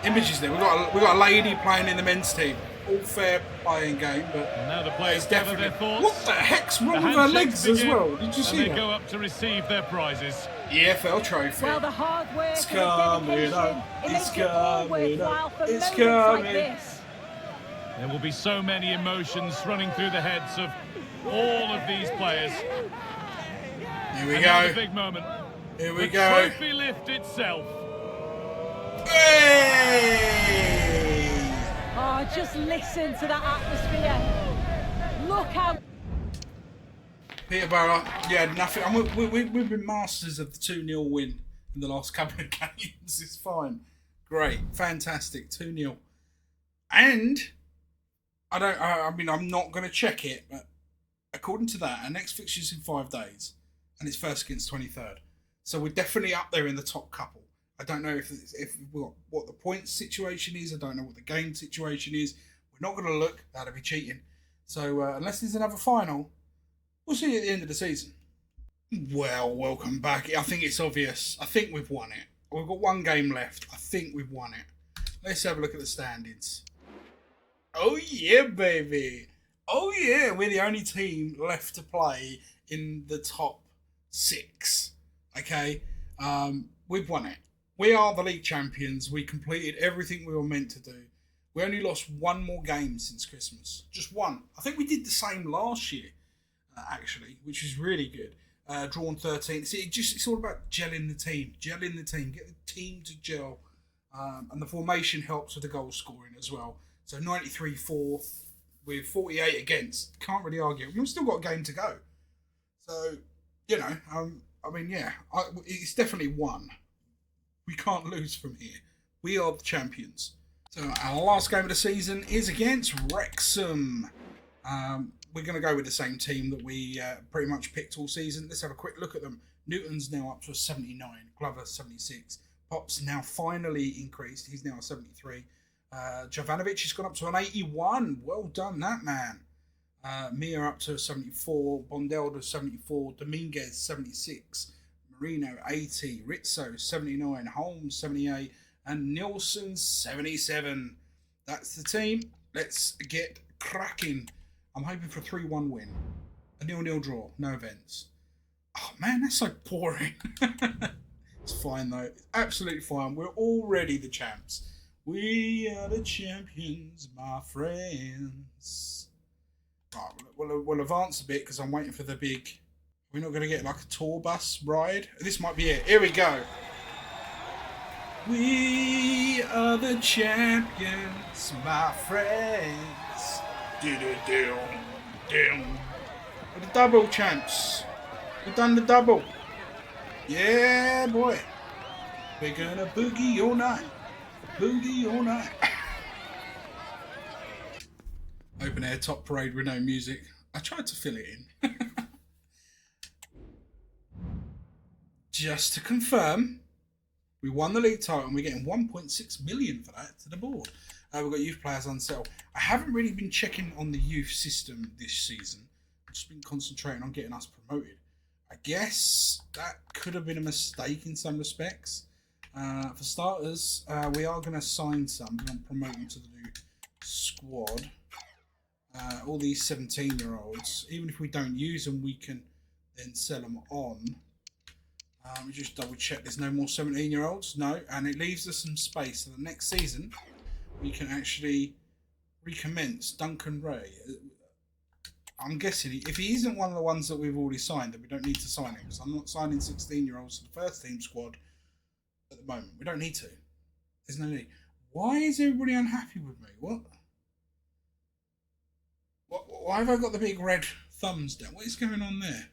images there. We've got a lady playing in the men's team. All fair playing game, but now the players gather their thoughts. What the heck's wrong with her legs as well? Did you see that? And they go up to receive their prizes. EFL trophy. Well, the hard work it's and the dedication, it makes it all worthwhile for moments like this. There will be so many emotions running through the heads of all of these players. Here we go. The big moment. Here we go. The trophy lift itself. Hey! Oh, just listen to that atmosphere. Look how... Peterborough, yeah, nothing. And we've been masters of the 2-0 win in the last couple of games. It's fine. Great. Fantastic. 2-0. And, I mean, I'm not going to check it, but according to that, our next fixture's in 5 days. And it's first against 23rd. So we're definitely up there in the top couple. I don't know if what the points situation is. I don't know what the game situation is. We're not going to look. That'll be cheating. So unless there's another final, we'll see you at the end of the season. Well, welcome back. I think it's obvious. I think we've won it. We've got one game left. I think we've won it. Let's have a look at the standings. Oh yeah, baby. Oh yeah, we're the only team left to play in the top 6. Okay, we've won it. We are the league champions. We completed everything we were meant to do. We only lost one more game since Christmas. Just one. I think we did the same last year, actually, which is really good. Drawn 13. See, it's all about gelling the team. Gelling the team. Get the team to gel. And the formation helps with the goal scoring as well. So 93-4 with 48 against. Can't really argue. We've still got a game to go. So, you know, I mean, yeah, it's definitely won. We can't lose from here. We are the champions. So our last game of the season is against Wrexham. We're going to go with the same team that we pretty much picked all season. Let's have a quick look at them. Newton's now up to a 79. Glover 76. Pop's now finally increased. He's now a 73. Jovanovic has gone up to an 81. Well done, that man. Mia up to a 74. Bondelda 74. Dominguez 76. Marino 80. Rizzo 79. Holmes 78. And Nielsen 77. That's the team. Let's get cracking. I'm hoping for a 3-1 win. A 0-0 draw. No events. Oh man, that's so boring. It's fine though. It's absolutely fine. We're already the champs. We are the champions, my friends. Right, we'll advance a bit because I'm waiting for the big... We're not going to get like a tour bus ride. This might be it. Here we go. We are the champions, my friends. Do. We're the double champs. We've done the double. Yeah, boy. We're gonna boogie all night. Boogie all night. Hope open air top parade with no music. I tried to fill it in. Just to confirm, we won the league title and we're getting 1.6 million for that to the board. We've got youth players unsettled. I haven't really been checking on the youth system this season. I've just been concentrating on getting us promoted. I guess that could have been a mistake in some respects. For starters, we are going to sign some. We're going to promote them to the new squad. All these 17-year-olds, even if we don't use them, we can then sell them on. We just double check there's no more 17-year-olds. No, and it leaves us some space. So the next season, we can actually recommence. Duncan Ray. I'm guessing if he isn't one of the ones that we've already signed, then we don't need to sign him. Because I'm not signing 16-year-olds to the first team squad at the moment. We don't need to. There's no need. Why is everybody unhappy with me? What? Why have I got the big red thumbs down? What is going on there?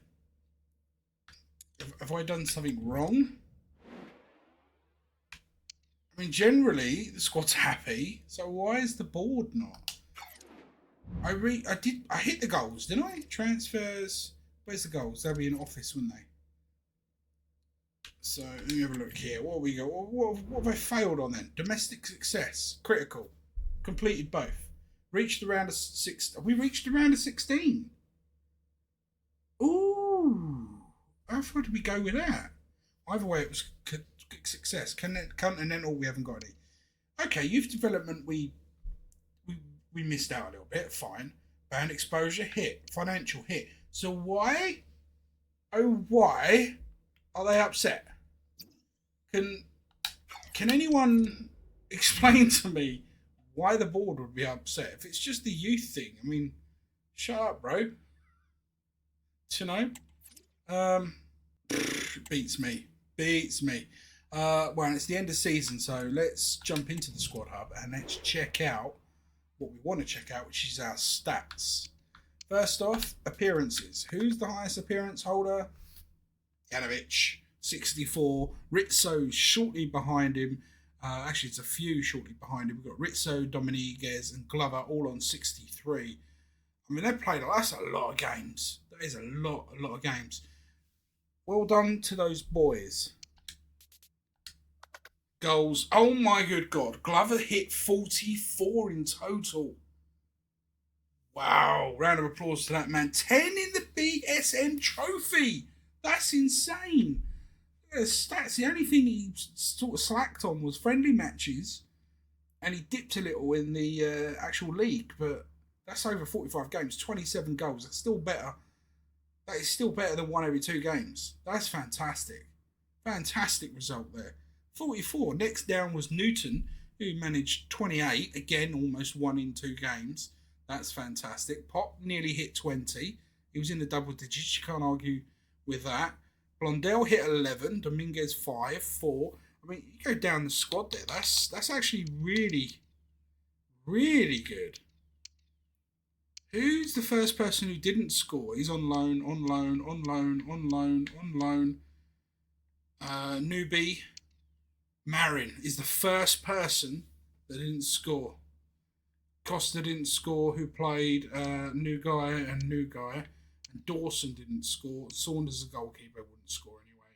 Have I done something wrong? I mean, generally the squad's happy, so why is the board not? I hit the goals, didn't I? Transfers. Where's the goals? They'll be in office, wouldn't they? So let me have a look here. What have we got? What have I failed on then? Domestic success, critical, completed both. Reached the round of 6. We reached the round of 16. Ooh. How far did we go with that? Either way, it was success. Continental, we haven't got any. Okay, youth development, we missed out a little bit. Fine. Band exposure, hit. Financial, hit. So why, oh why, are they upset? Can anyone explain to me why the board would be upset? If it's just the youth thing, I mean, shut up, bro. Do you know? Beats me. Well, it's the end of season, so let's jump into the squad hub and let's check out what we want to check out, which is our stats. First off, appearances. Who's the highest appearance holder? Janovic, 64. Rizzo shortly behind him. Actually, it's a few shortly behind him. We've got Rizzo, Dominguez, and Glover all on 63. I mean, they've played. That's a lot of games. That is a lot of games. Well done to those boys. Goals. Oh my good God. Glover hit 44 in total. Wow. Round of applause to that man. 10 in the BSN trophy. That's insane. Stats. The only thing he sort of slacked on was friendly matches. And he dipped a little in the actual league. But that's over 45 games. 27 goals. That's still better. That is still better than 1 every 2 games. That's fantastic. Fantastic result there. 44. Next down was Newton, who managed 28. Again, almost 1 in 2 games. That's fantastic. Pop nearly hit 20. He was in the double digits. You can't argue with that. Blondell hit 11. Dominguez 5, 4. I mean, you go down the squad there. That's actually really, really good. Who's the first person who didn't score? He's on loan. Newbie. Marin is the first person that didn't score. Costa didn't score, who played new guy. And Dawson didn't score. Saunders, the goalkeeper, wouldn't score anyway.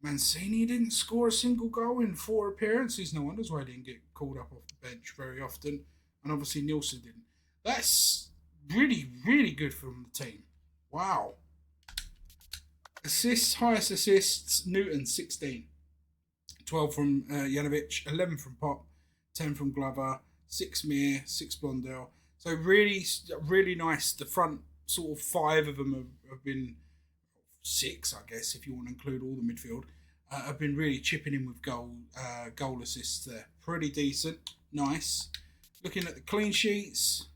Mancini didn't score a single goal in 4 appearances. No wonder why he didn't get called up off the bench very often. And obviously Nielsen didn't. That's really, really good from the team. Wow. Assists, highest assists, Newton, 16. 12 from Janovic, 11 from Pop, 10 from Glover, 6 Mir, 6 Blondell. So really, really nice. The front sort of 5 of them have been 6, I guess, if you want to include all the midfield. Have been really chipping in with goal assists there. Pretty decent. Nice. Looking at the clean sheets.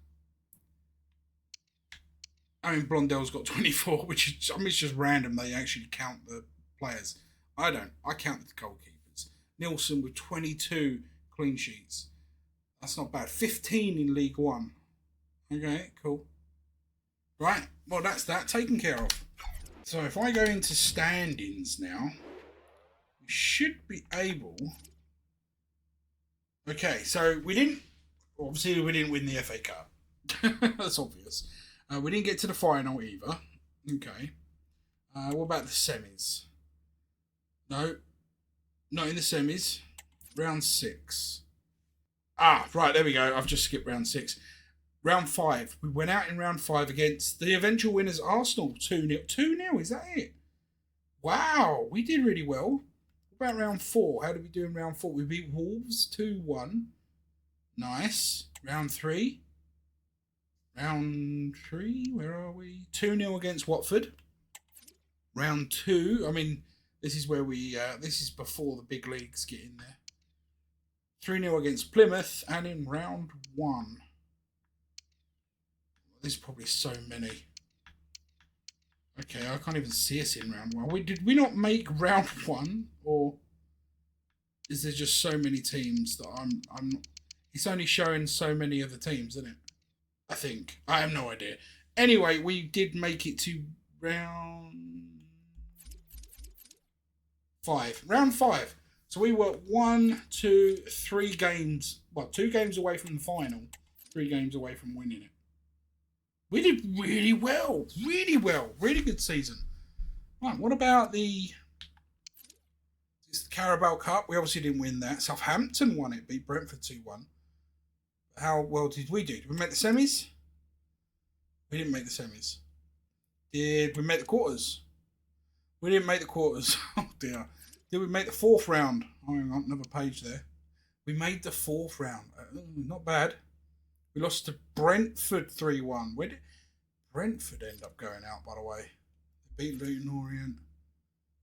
I mean, Blondell's got 24, which is, I mean, it's just random. They actually count the players. I don't. I count the goalkeepers. Nielsen with 22 clean sheets. That's not bad. 15 in League One. Okay, cool. Right. Well, that's that taken care of. So if I go into standings now, we should be able. Okay, so obviously we didn't win the FA Cup. That's obvious. We didn't get to the final either. Okay. What about the semis? No. Not in the semis. Round 6. Ah, right, there we go. I've just skipped round 6. Round 5. We went out in round 5 against the eventual winners, Arsenal. 2-0. 2-0, is that it? Wow, we did really well. What about round 4? How did we do in round 4? We beat Wolves 2-1. Nice. Round 3. Round 3, where are we? 2-0 against Watford. Round 2, I mean, this is where we, this is before the big leagues get in there. 3-0 against Plymouth, and in round 1. There's probably so many. Okay, I can't even see us in round 1. Did we not make round 1? Or is there just so many teams that I'm it's only showing so many of the teams, isn't it? I think. I have no idea. Anyway, we did make it to round 5. Round 5. So we were 1, 2, 3 games. Well, 2 games away from the final. 3 games away from winning it. We did really well. Really well. Really good season. Right, what about the Carabao Cup? We obviously didn't win that. Southampton won it. Beat Brentford 2-1. How well did we do? Did we make the semis? We didn't make the semis. Did we make the quarters? We didn't make the quarters. Oh dear. Did we make the 4th round? Oh, hang on, another page there. We made the 4th round. Not bad. We lost to Brentford 3-1. Where did Brentford end up going out, by the way? They beat Luton Orient.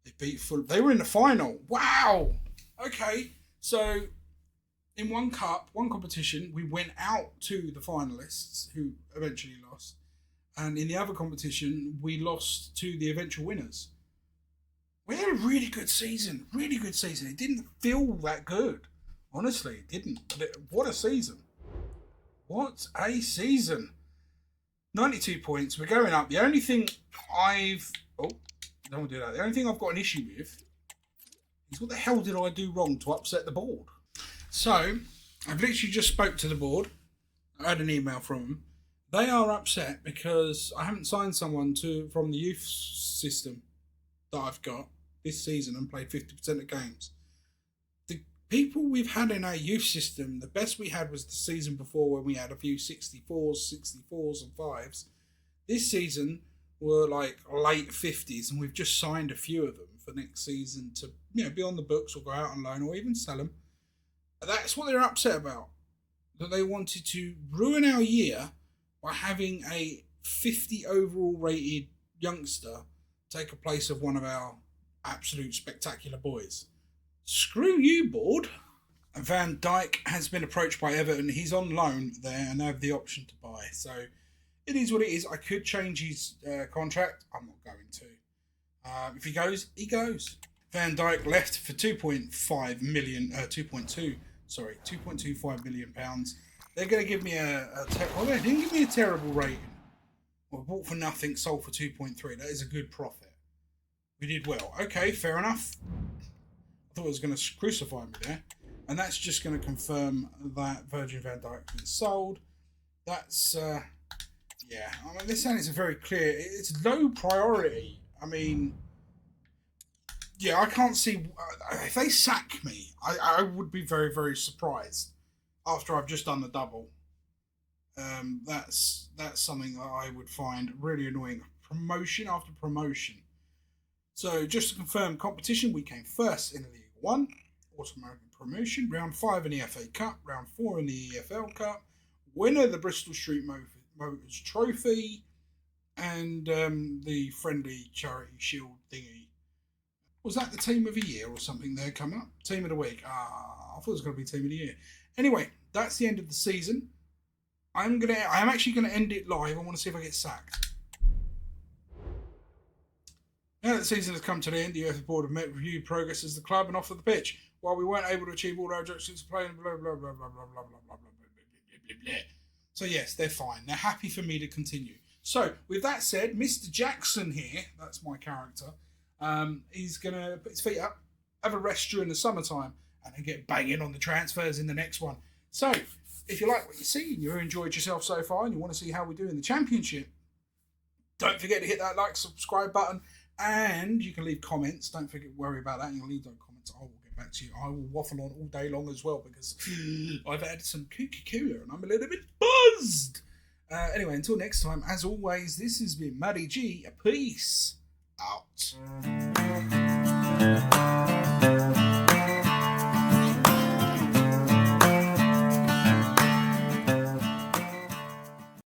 They beat Fulham. They were in the final. Wow. Okay. So, in one competition, we went out to the finalists, who eventually lost. And in the other competition, we lost to the eventual winners. We had a really good season. Really good season. It didn't feel that good. Honestly, it didn't. But what a season. What a season. 92 points. We're going up. The only thing don't do that. The only thing I've got an issue with is what the hell did I do wrong to upset the board? So, I've literally just spoke to the board. I had an email from them. They are upset because I haven't signed someone from the youth system that I've got this season and played 50% of games. The people we've had in our youth system, the best we had was the season before when we had a few 64s and 5s. This season were like late 50s, and we've just signed a few of them for next season to be on the books or go out on loan or even sell them. That's what they're upset about. That they wanted to ruin our year by having a 50 overall rated youngster take a place of one of our absolute spectacular boys. Screw you, board. Van Dijk has been approached by Everton. He's on loan there and they have the option to buy. So it is what it is. I could change his contract. I'm not going to. If he goes, he goes. Van Dijk left for 2.25 million pounds. They're going to give me they didn't give me a terrible rating. Well, bought for nothing, sold for 2.3. That is a good profit. We did well. Okay, fair enough. I thought it was going to crucify me there. And that's just going to confirm that Virgin van Dijk has been sold. That's, yeah. I mean, this is a very clear, it's low priority. I mean, yeah, I can't see, if they sack me, I would be very, very surprised after I've just done the double. That's something that I would find really annoying. Promotion after promotion. So just to confirm, competition, we came first in League 1, automatic promotion, round 5 in the FA Cup, round 4 in the EFL Cup, winner the Bristol Street Motors Trophy, and the friendly charity shield thingy. Was that the team of the year or something there come up? Team of the week. I thought it was going to be team of the year. Anyway, that's the end of the season. I'm actually gonna end it live. I want to see if I get sacked. Now that the season has come to the end, the UEFA board have met, reviewed progress as the club and off of the pitch. While we weren't able to achieve all our objectives, playing blah blah blah blah blah blah blah blah blah blah blah blah. So yes, they're fine. They're happy for me to continue. So with that said, Mr. Jackson here, that's my character, he's gonna put his feet up, have a rest during the summertime, and then get banging on the transfers in the next one. So if you like what you see and you enjoyed yourself so far and you want to see how we do in the Championship, don't forget to hit that like, subscribe button, and you can leave comments. Don't forget to worry about that. You'll leave those comments. I will get back to you. I will waffle on all day long as well because I've had some Coca-Cola and I'm a little bit buzzed. Anyway, until next time, as always, this has been MattyG. Peace out.